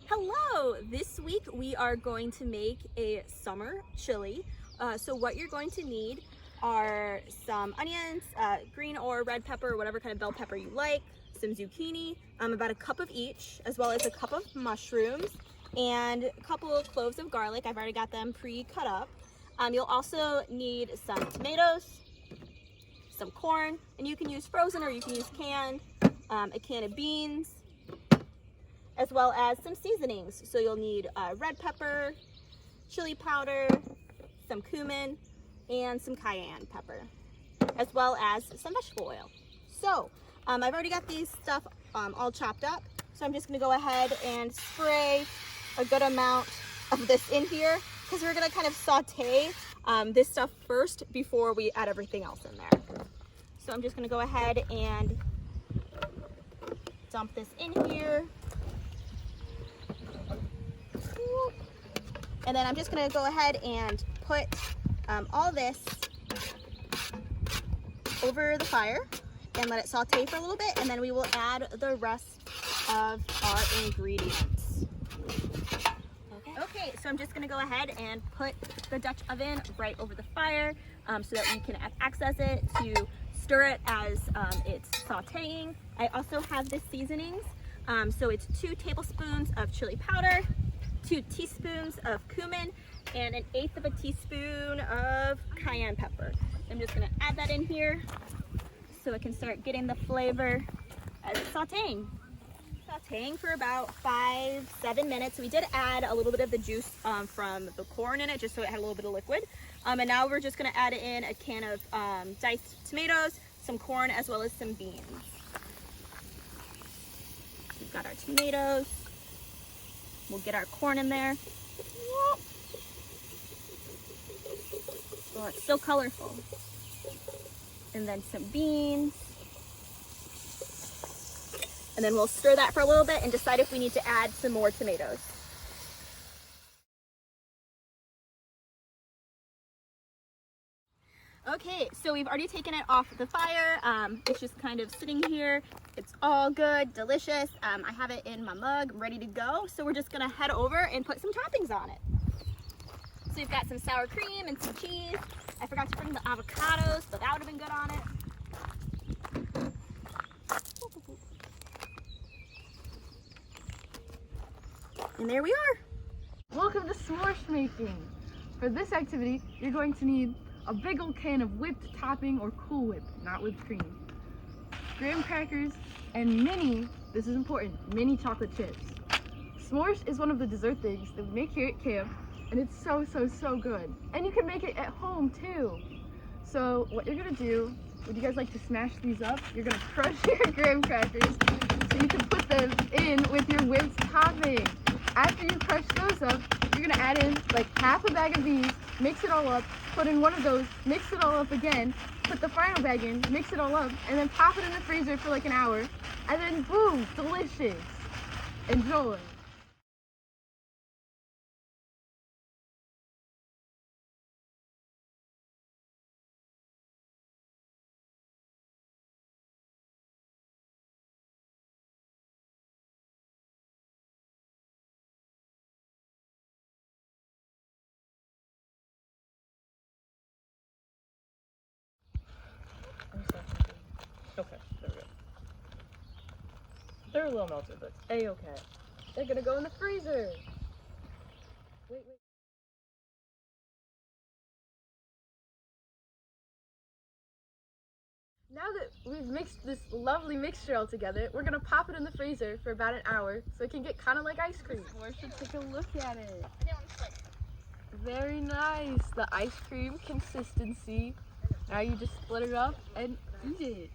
Hello! This week we are going to make a summer chili. So what you're going to need are some onions, green or red pepper, or whatever kind of bell pepper you like, some zucchini, about a cup of each, as well as a cup of mushrooms, and a couple of cloves of garlic. I've already got them pre-cut up. You'll also need some tomatoes, some corn, and you can use frozen or you can use canned, a can of beans, as well as some seasonings. So you'll need red pepper, chili powder, some cumin, and some cayenne pepper, as well as some vegetable oil. So I've already got these stuff all chopped up. So I'm just gonna go ahead and spray a good amount of this in here because we're gonna kind of saute this stuff first before we add everything else in there. So I'm just gonna go ahead and dump this in here. And then I'm just gonna go ahead and put all this over the fire and let it saute for a little bit, and then we will add the rest of our ingredients. Okay, so I'm just gonna go ahead and put the Dutch oven right over the fire so that we can access it to stir it as it's sauteing. I also have the seasonings. So it's 2 tablespoons of chili powder, 2 teaspoons of cumin, and 1/8 of a teaspoon of cayenne pepper. I'm just gonna add that in here so it can start getting the flavor as it's sauteing. Sauteing for about 5-7 minutes. We did add a little bit of the juice from the corn in it, just so it had a little bit of liquid. And now we're just gonna add in a can of diced tomatoes, some corn, as well as some beans. We've got our tomatoes. We'll get our corn in there. Oh, it's so colorful. And then some beans. And then we'll stir that for a little bit and decide if we need to add some more tomatoes. Okay, so we've already taken it off the fire. It's just kind of sitting here. It's all good, delicious. I have it in my mug, ready to go. So we're just gonna head over and put some toppings on it. So we've got some sour cream and some cheese. I forgot to bring the avocados, but that would have been good on it. And there we are. Welcome to Smorsh making. For this activity, you're going to need a big old can of whipped topping or Cool Whip, not whipped cream, graham crackers, and this is important, mini chocolate chips. Smorsh is one of the dessert things that we make here at camp, and it's so good. And you can make it at home too. So what you're gonna do, would you guys like to smash these up? You're gonna crush your graham crackers so you can put them in with your whipped topping. After you crush those up, you're gonna add in like half a bag of these, mix it all up, put in one of those, mix it all up again, put the final bag in, mix it all up, and then pop it in the freezer for like an hour, and then boom, delicious. Enjoy. Okay, there we go. They're a little melted, but A-okay. They're gonna go in the freezer. Wait. Now that we've mixed this lovely mixture all together, we're gonna pop it in the freezer for about an hour so it can get kind of like ice cream. We should take a look at it. Very nice. The ice cream consistency. Now you just split it up and eat it.